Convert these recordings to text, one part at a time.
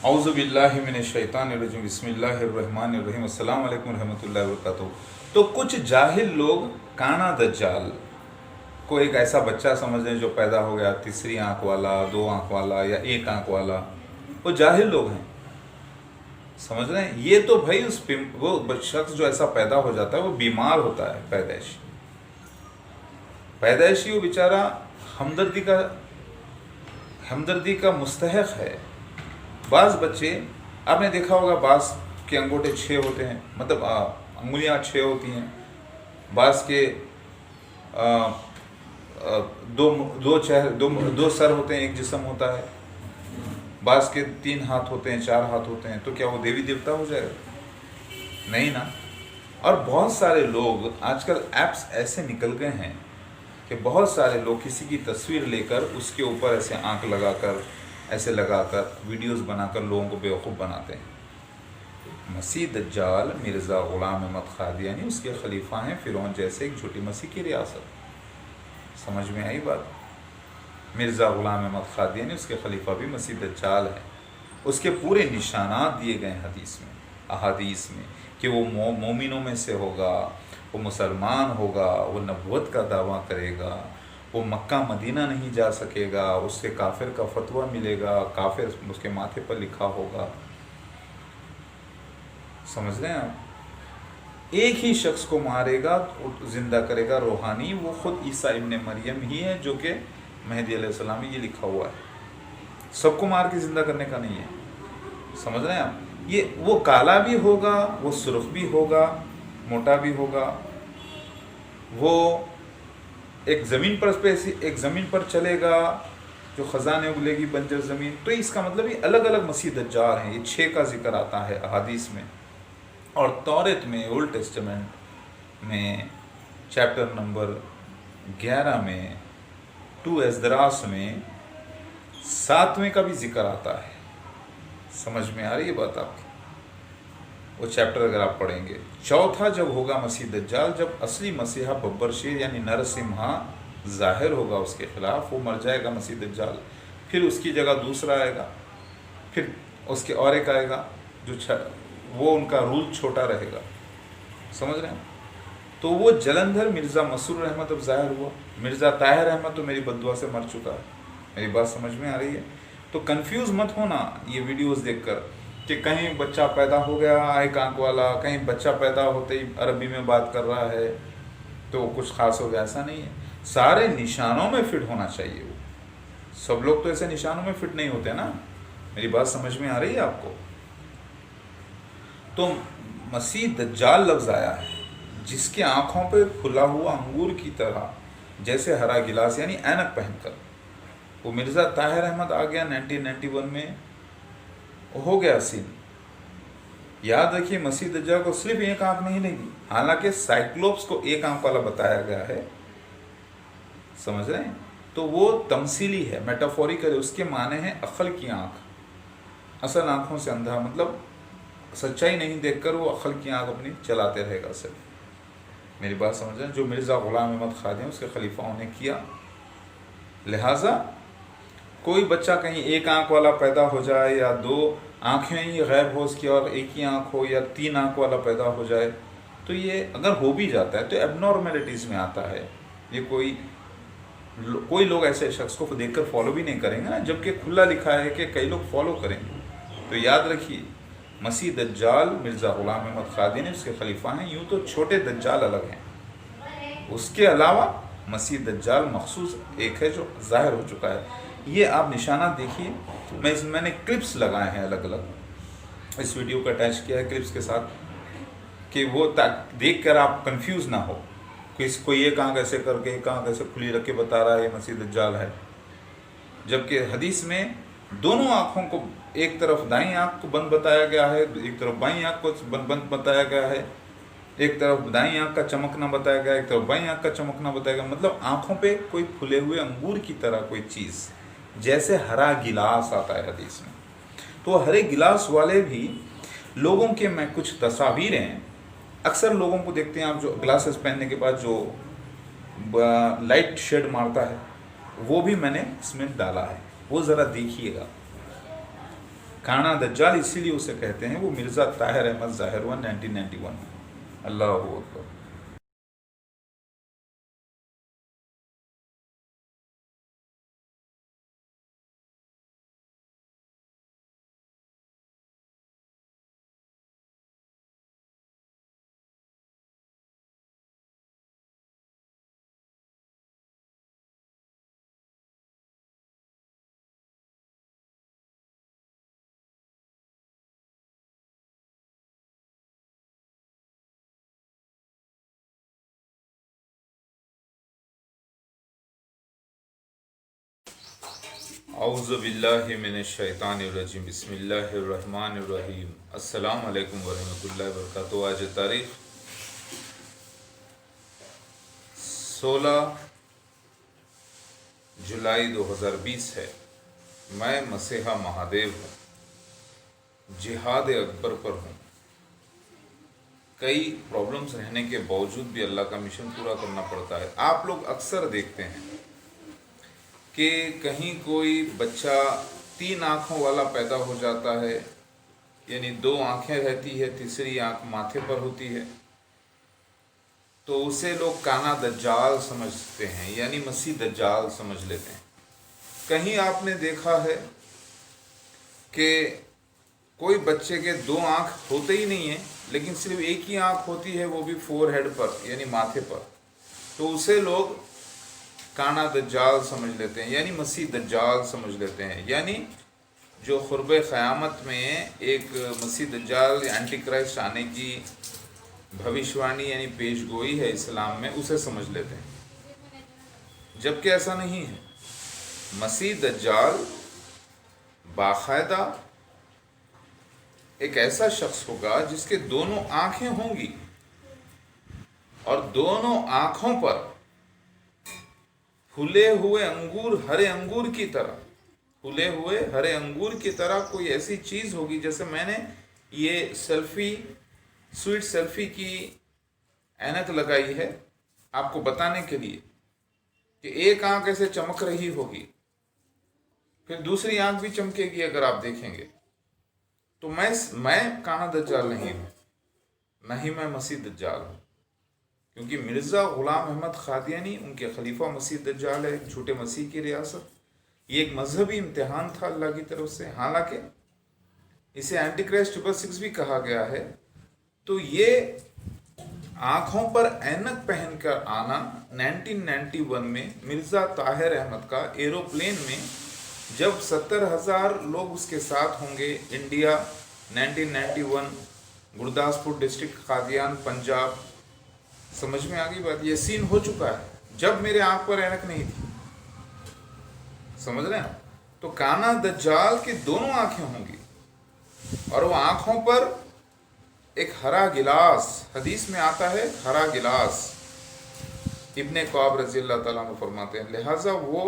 औज़ु बिल्लाहि मिनश्शैतानिर्रजीम बिस्मिल्लाहिर्रहमानिर्रहीम अस्सलाम वालेकुम रहमतुल्लाहि वबरकातुहू। तो कुछ जाहिल लोग काना दज्जाल को एक ऐसा बच्चा समझ रहे हैं जो पैदा हो गया तीसरी आंख वाला, दो आंख वाला या एक आंख वाला। वो जाहिल लोग हैं, समझ रहे हैं। ये तो भाई वो शख्स जो ऐसा पैदा हो जाता है वो बीमार होता है पैदाइशी वो बेचारा हमदर्दी का मुस्तहक है। बाज़ बच्चे आपने देखा होगा, बाज़ के अंगूठे 6 होते हैं, मतलब अंगुलियां 6 होती हैं। बाज़ के दो सर होते हैं, एक जिस्म होता है। बाज़ के 3 हाथ होते हैं, 4 हाथ होते हैं। तो क्या वो देवी देवता हो जाएगा? नहीं ना। और बहुत सारे लोग आजकल ऐप्स ऐसे निकल गए हैं कि बहुत सारे लोग किसी की तस्वीर लेकर उसके ऊपर ऐसे आंख लगाकर, ऐसे लगाकर वीडियोस बनाकर लोगों को बेवकूफ़ बनाते हैं। मसीह दज्जाल मिर्ज़ा ग़ुलाम अहमद क़ादियानी उसके खलीफा हैं, फ़िरौन जैसे एक झूठी मसीह की रियासत। समझ में आई बात? मिर्ज़ा ग़ुलाम अहमद क़ादियानी उसके खलीफा भी मसीह दज्जाल है। उसके पूरे निशानात दिए गए हदीस में, अहादीस में, कि वो मोमिनों में से होगा, वो मुसलमान होगा, वो नबुव्वत का दावा करेगा, वो मक्का मदीना नहीं जा सकेगा, उससे काफिर का फतवा मिलेगा, काफिर उसके माथे पर लिखा होगा। समझ रहे हैं आप? एक ही शख्स को मारेगा, जिंदा करेगा रूहानी, वो खुद ईसा इब्न मरियम ही है, जो कि मेहदी अलैहिस्सलाम में ये लिखा हुआ है। सबको मार के जिंदा करने का नहीं है। समझ रहे हैं आप? ये वो काला भी होगा, वो सुर्ख भी होगा, मोटा भी होगा, वो एक ज़मीन पर चलेगा जो ख़जाने उगलेगी बंजर ज़मीन। तो इसका मतलब ये अलग अलग मसीह दज्जाल हैं। ये 6 का जिक्र आता है अहादीस में, और तौरात में, ओल्ड टेस्टामेंट में चैप्टर नंबर 11 में, 2 एज़दरास में 7वें का भी जिक्र आता है। समझ में आ रही है बात आपकी? वो चैप्टर अगर आप पढ़ेंगे। चौथा जब होगा मसीह दज्जाल, जब असली मसीहा बब्बर शेर यानी नरसिम्हा ज़ाहिर होगा उसके ख़िलाफ़, वो मर जाएगा मसीह दज्जाल। फिर उसकी जगह दूसरा आएगा, फिर उसके और एक आएगा जो वो उनका रूल छोटा रहेगा। समझ रहे हैं? तो वो जलंधर मिर्ज़ा मसूर अहमद अब ज़ाहिर हुआ। मिर्ज़ा ताहिर अहमद तो मेरी बद्दुआ से मर चुका है। मेरी बात समझ में आ रही है? तो कंफ्यूज मत होना ये वीडियोस देखकर कि कहीं बच्चा पैदा हो गया एक आंख वाला, कहीं बच्चा पैदा होते ही अरबी में बात कर रहा है तो कुछ ख़ास हो गया। ऐसा नहीं है। सारे निशानों में फिट होना चाहिए। वो सब लोग तो ऐसे निशानों में फिट नहीं होते ना। मेरी बात समझ में आ रही है आपको? तो मसीह दज्जाल लफ्ज़ आया है जिसके आँखों पे खुला हुआ अंगूर की तरह, जैसे हरा गिलास, यानी ऐनक पहनकर। वो मिर्ज़ा ताहिर अहमद आ गया 1991 में, हो गया सीन। याद रखिए, मसीह दज्जाल को सिर्फ एक आंख नहीं लगी, हालांकि साइक्लोप्स को एक आंख वाला बताया गया है। समझ रहे हैं? तो वो तमसीली है, मेटाफोरिकल है। उसके माने हैं अक्ल की आंख। असल आंखों से अंधा, मतलब सच्चाई नहीं देखकर वो अक्ल की आंख अपनी चलाते रहेगा सिर्फ। मेरी बात समझ रहे हैं? जो मिर्ज़ा ग़ुलाम अहमद क़ादियानी उसके खलीफाओं ने किया। लिहाजा कोई बच्चा कहीं एक आंख वाला पैदा हो जाए, या 2 आँखें ही गैब हो उसकी और एक ही आंख हो, या 3 आंख वाला पैदा हो जाए, तो ये अगर हो भी जाता है तो एबनॉर्मेलिटीज़ में आता है। ये कोई लोग ऐसे शख्स को देखकर फॉलो भी नहीं करेंगे ना, जबकि खुला लिखा है कि कई लोग फॉलो करेंगे। तो याद रखिए, मसीह दज्जाल मिर्ज़ा ग़ुलाम अहमद क़ादियानी उसके खलीफा हैं। यूँ तो छोटे दज्जाल अलग हैं, उसके अलावा मसीह दज्जाल मखसूस एक है जो ज़ाहिर हो चुका है। ये आप निशाना देखिए। मैंने क्लिप्स लगाए हैं अलग अलग, इस वीडियो को अटैच किया है क्लिप्स के साथ, कि वो देख कर आप कंफ्यूज ना हो। कोई एक आंख ऐसे करके एक आंख ऐसे खुली रख के बता रहा है ये मसीह दज्जाल है, जबकि हदीस में दोनों आँखों को, एक तरफ दाईं आँख को बंद बताया गया है, एक तरफ बाईं आँख को बंद बताया गया है। एक तरफ दाईं आँख का चमकना बताया गया, एक तरफ बाईं आँख का चमकना बताया गया। मतलब आँखों पे कोई फूले हुए अंगूर की तरह कोई चीज़, जैसे हरा गिलास आता है हदीस में। तो हरे गिलास वाले भी लोगों के, मैं कुछ तस्वीरें अक्सर लोगों को देखते हैं आप, जो ग्लासेस पहनने के बाद जो लाइट शेड मारता है, वो भी मैंने इसमें डाला है, वो ज़रा देखिएगा। काना दज्जाल इसीलिए उसे कहते हैं। वो मिर्ज़ा ताहिर अहमद ज़ाहिर हुआ 1991 में। अल्लाह अकबर। औज़ु बिल्लाहि मिनश शैतानिर रजीम। बिस्मिल्लाहिर रहमानिर रहीम। अस्सलामु अलैकुम व रहमतुल्लाहि व बरकातहू। आज तारीख 16 जुलाई 2020 है। मैं मसीहा महादेव हूँ, जिहाद अकबर पर हूँ। कई प्रॉब्लम्स रहने के बावजूद भी अल्लाह का मिशन पूरा करना पड़ता है। आप लोग अक्सर देखते हैं कि कहीं कोई बच्चा 3 आँखों वाला पैदा हो जाता है, यानी 2 आँखें रहती है, तीसरी आँख माथे पर होती है, तो उसे लोग काना दज्जाल समझते हैं, यानी मसीह दज्जाल समझ लेते हैं। कहीं आपने देखा है कि कोई बच्चे के 2 आँख होते ही नहीं है, लेकिन सिर्फ एक ही आँख होती है, वो भी फोरहेड पर यानी माथे पर, तो उसे लोग काना दज्जाल समझ लेते हैं, यानी मसीह दज्जाल समझ लेते हैं। यानी जो खुर्ब क़यामत में एक मसीह दज्जाल एंटी क्राइस्ट आने की भविष्यवाणी यानी पेशगोई है इस्लाम में, उसे समझ लेते हैं। जबकि ऐसा नहीं है। मसीह दज्जाल बाकायदा एक ऐसा शख्स होगा जिसके दोनों आंखें होंगी और दोनों आंखों पर फूले हुए अंगूर, हरे अंगूर की तरह, फूले हुए हरे अंगूर की तरह कोई ऐसी चीज होगी। जैसे मैंने ये स्वीट सेल्फी की ऐनक लगाई है आपको बताने के लिए कि एक आंख ऐसे चमक रही होगी, फिर दूसरी आंख भी चमकेगी अगर आप देखेंगे। तो मैं काना दज्जाल नहीं हूँ, न ही मैं मसीह दज्जाल हूँ, क्योंकि मिर्ज़ा ग़ुलाम अहमद क़ादियानी उनके खलीफा मसीह दज्जाल है, एक झूठे मसीह की रियासत। ये एक मजहबी इम्तिहान था अल्लाह की तरफ से, हालांकि इसे एंटी क्राइस्ट 666 भी कहा गया है। तो ये आँखों पर ऐनक पहनकर आना 1991 में मिर्ज़ा ताहिर अहमद का एरोप्लेन में, जब 70,000 लोग उसके साथ होंगे, इंडिया 1991, गुरदासपुर डिस्ट्रिक्ट, कादियान, पंजाब। समझ में आ गई बात? ये सीन हो चुका है जब मेरे आंख पर ऐनक नहीं थी। समझ रहे हैं? तो काना दज्जाल की दोनों आंखें होंगी और वो आंखों पर एक हरा गिलास, हदीस में आता है हरा गिलास, इब्ने क़वाब रज़ी अल्लाह ताला अन्हु फरमाते हैं। लिहाजा वो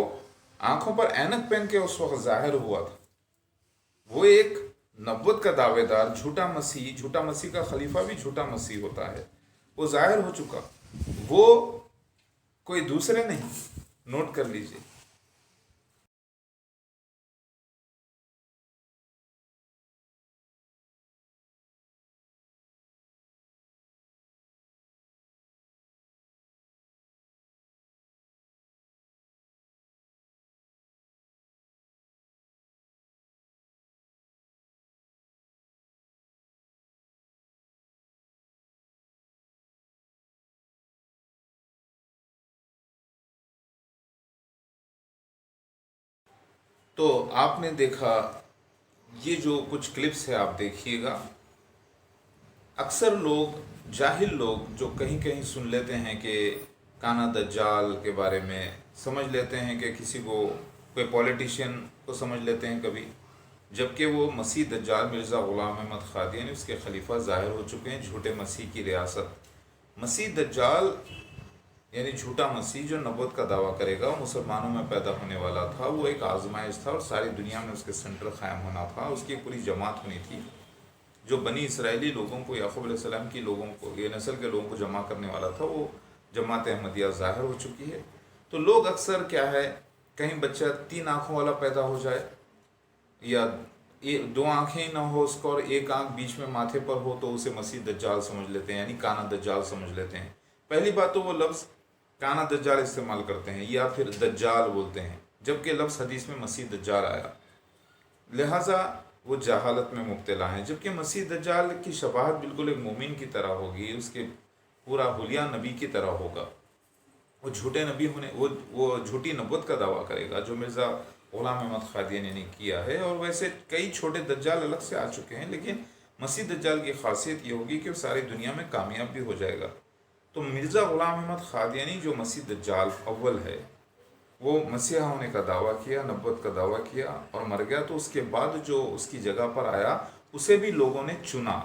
आंखों पर ऐनक पहन के उस वक्त जाहिर हुआ था। वो एक नबुव्वत का दावेदार, झूठा मसीह का खलीफा भी झूठा मसीह होता है, वो जाहिर हो चुका। वो कोई दूसरे नहीं, नोट कर लीजिए। तो आपने देखा, ये जो कुछ क्लिप्स है आप देखिएगा। अक्सर लोग, जाहिल लोग जो कहीं कहीं सुन लेते हैं कि काना दज्जाल के बारे में, समझ लेते हैं कि किसी को, कोई पॉलिटिशियन को समझ लेते हैं कभी, जबकि वो मसीह दज्जाल मिर्ज़ा ग़ुलाम अहमद क़ादियानी उसके खलीफा ज़ाहिर हो चुके हैं, झूठे मसीह की रियासत। मसीह दज्जाल यानी झूठा मसीह जो नबूवत का दावा करेगा, वो मुसलमानों में पैदा होने वाला था। वो एक आजमाइश था और सारी दुनिया में उसके सेंटर क़ायम होना था। उसकी पूरी जमात होनी थी जो बनी इसराइली लोगों को, याकूब अलैहिस्सलाम की लोगों को, ये नस्ल के लोगों को जमा करने वाला था। वो जमात अहमदिया ज़ाहिर हो चुकी है। तो लोग अक्सर क्या है, कहीं बच्चा 3 आँखों वाला पैदा हो जाए या दो आंखें ही ना हो उसको और एक आंख बीच में माथे पर हो तो उसे मसीह दज्जाल समझ लेते हैं, यानी काना दज्जाल समझ लेते हैं। पहली बात तो वो लफ्ज़ काना दज्जाल इस्तेमाल करते हैं या फिर दज्जाल बोलते हैं, जबकि लफ्ज़ हदीस में मसीह दज्जाल आया, लिहाजा वो जहालत में मुब्तला हैं। जबकि मसीह दज्जाल की शबाहत बिल्कुल एक मोमिन की तरह होगी, उसके पूरा हुलिया नबी की तरह होगा। वो झूठे नबी होने वो झूठी नबूवत का दावा करेगा जो मिर्ज़ा ग़ुलाम अहमद क़ादियानी ने किया है। और वैसे कई छोटे दज्जाल अलग से आ चुके हैं, लेकिन मसीह दज्जाल की खासियत ये होगी कि वो सारी दुनिया में कामयाब भी हो जाएगा। तो मिर्ज़ा ग़ुलाम अहमद क़ादियानी जो मसीह दज्जाल अव्वल है, वो मसीहा होने का दावा किया, नबूवत का दावा किया और मर गया। तो उसके बाद जो उसकी जगह पर आया उसे भी लोगों ने चुना,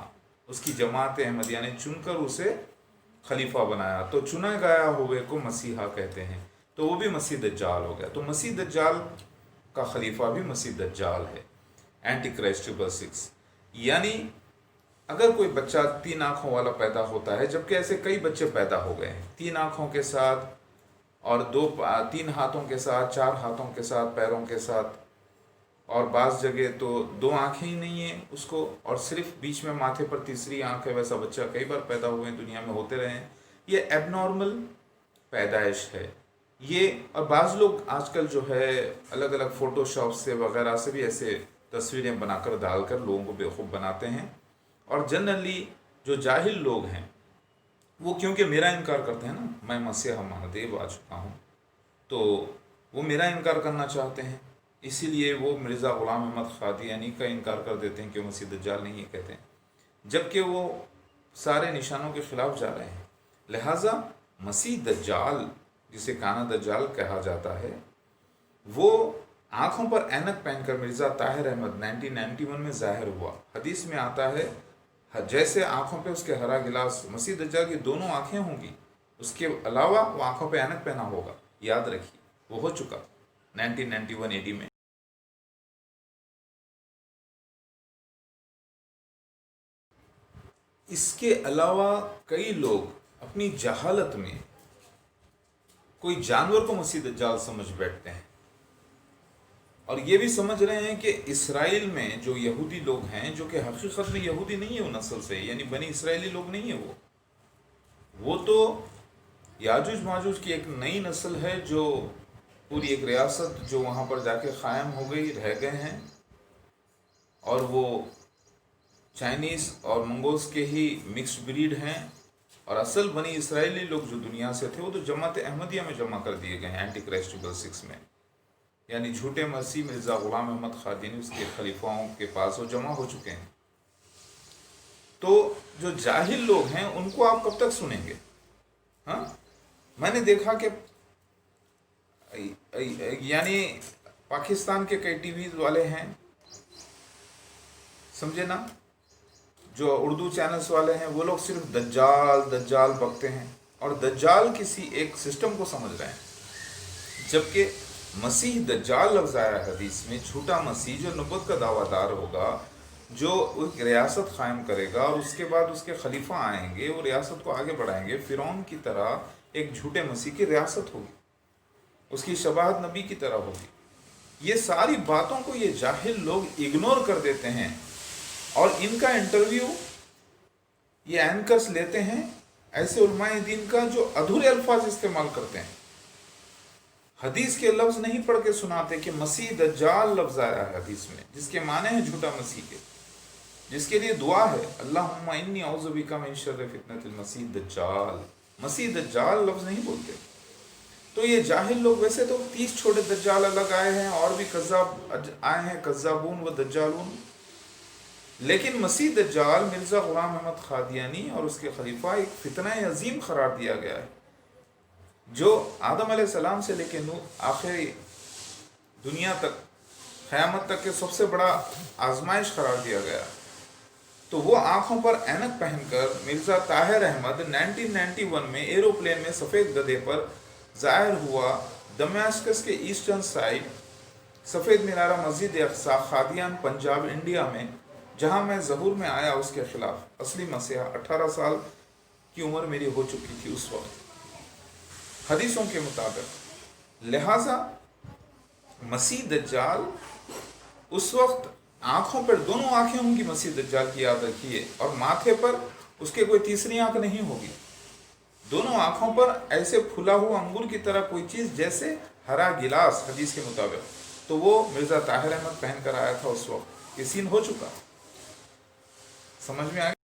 उसकी जमात अहमदिया ने चुनकर उसे खलीफा बनाया, तो चुना गया हुए को मसीहा कहते हैं, तो वो भी मसीह दज्जाल हो गया। तो मसीह दज्जाल का खलीफा भी मसीह दज्जाल है, एंटी क्राइस्ट 666। यानी अगर कोई बच्चा 3 आँखों वाला पैदा होता है, जबकि ऐसे कई बच्चे पैदा हो गए हैं 3 आँखों के साथ और 3 हाथों के साथ, 4 हाथों के साथ, पैरों के साथ, और बाज़ जगह तो 2 आँखें ही नहीं हैं उसको और सिर्फ बीच में माथे पर तीसरी आँख है। वैसा बच्चा कई बार पैदा हुए हैं, दुनिया में होते रहे हैं। ये एबनॉर्मल पैदाइश है ये। और बाज़ लोग आजकल जो है अलग अलग फ़ोटोशॉप से वगैरह से भी ऐसे तस्वीरें बनाकर डालकर लोगों को बेवकूफ़ बनाते हैं। और जनरली जो जाहिल लोग हैं वो क्योंकि मेरा इनकार करते हैं ना, मैं मसीहा महादेव आ चुका हूँ, तो वो मेरा इनकार करना चाहते हैं, इसीलिए वो मिर्ज़ा ग़ुलाम अहमद क़ादियानी का इनकार कर देते हैं कि वो मसीह दज्जाल नहीं है कहते हैं, जबकि वो सारे निशानों के ख़िलाफ़ जा रहे हैं। लिहाजा मसीह दज्जाल, जिसे काना दज्जाल कहा जाता है, वो आँखों पर ऐनक पहनकर मिर्ज़ा ताहिर अहमद 1991 में ज़ाहिर हुआ। हदीस में आता है जैसे आँखों पे उसके हरा गिलास, मसीह दज्जाल की दोनों आँखें होंगी, उसके अलावा वो आँखों पे ऐनक पहना होगा। याद रखिए वो हो चुका 1991 AD में। इसके अलावा कई लोग अपनी जहालत में कोई जानवर को मसीह दज्जाल समझ बैठते हैं और ये भी समझ रहे हैं कि इसराइल में जो यहूदी लोग हैं, जो कि हकीकत में यहूदी नहीं है वो नस्ल से, यानी बनी इसराइली लोग नहीं है वो तो याजूज माजूज की एक नई नस्ल है, जो पूरी एक रियासत जो वहाँ पर जाके क़ायम हो गई, रह गए हैं, और वो चाइनीज़ और मंगोल्स के ही मिक्स्ड ब्रीड हैं। और असल बनी इसराइली लोग जो दुनिया से थे वो तो जमात अहमदिया में जमा कर दिए गए हैं, एंटी क्राइस्ट 666 में, यानी झूठे मसीह मिर्ज़ा ग़ुलाम अहमद क़ादियानी उसके खलीफाओं के पास वो जमा हो चुके हैं। तो जो जाहिल लोग हैं उनको आप कब तक सुनेंगे? हाँ, मैंने देखा कि यानी पाकिस्तान के कई टीवी वाले हैं, समझे ना, जो उर्दू चैनल्स वाले हैं, वो लोग सिर्फ दज्जाल दज्जाल बकते हैं और दज्जाल किसी एक सिस्टम को समझ रहे हैं, जबकि मसीह दज्जाल लफ्ज़ आया है हदीस में, झूठा मसीह जो नबूवत का दावादार होगा, जो एक रियासत कायम करेगा और उसके बाद उसके खलीफा आएंगे, वो रियासत को आगे बढ़ाएंगे। फ़िरौन की तरह एक झूठे मसीह की रियासत होगी, उसकी शबाहत नबी की तरह होगी। ये सारी बातों को ये जाहिल लोग इग्नोर कर देते हैं और इनका इंटरव्यू ये एंकर्स लेते हैं ऐसे उलमाए दीन का जो अधूरे अल्फाज इस्तेमाल करते हैं, हदीस के लफ्ज़ नहीं पढ़ के सुनाते कि मसीह दज्जाल लफ्ज़ आया है हदीस में, जिसके माने हैं झूठा मसीह के, जिसके लिए दुआ है अल्लाहुम्मा इन्नी औज़ु बिका मिन शर्रि फितनतिल मसीह दज्जाल। मसीह दज्जाल लफ्ज़ नहीं बोलते। तो ये जाहिल लोग, वैसे तो 30 छोटे दज्जाल अलग आए हैं और भी कज़्ज़ाब आए हैं, कज़्ज़ाबून व दज्जालून, लेकिन मसीह दज्जाल मिर्ज़ा ग़ुलाम अहमद क़ादियानी और उसके खलीफा एक फितना अजीम करार दिया गया है, जो आदम अलैहिस्सलाम से लेकर नूह आखिरी दुनिया तक, क़यामत तक के सबसे बड़ा आजमाइश करार दिया गया। तो वो आँखों पर ऐनक पहनकर मिर्ज़ा ताहिर अहमद 1991 में एरोप्लेन में सफ़ेद गधे पर ज़ाहिर हुआ दमिश्क के ईस्टर्न साइड सफ़ेद मीनारा मस्जिद अक़सा क़ादियान पंजाब इंडिया में, जहाँ मैं ज़हूर में आया उसके ख़िलाफ़ असली मसीहा। 18 साल की उम्र मेरी हो चुकी थी उस वक्त हदीसों के मुताबिक। लिहाजा मसीह दज्जाल उस वक्त आंखों पर, दोनों आंखें होंगी मसीह दज्जाल की, याद रखिए, और माथे पर उसके कोई तीसरी आंख नहीं होगी। दोनों आंखों पर ऐसे फूला हुआ अंगूर की तरह कोई चीज, जैसे हरा गिलास, हदीस के मुताबिक। तो वो मिर्जा ताहिर अहमद पहन कर आया था उस वक्त। ये सीन हो चुका, समझ में आ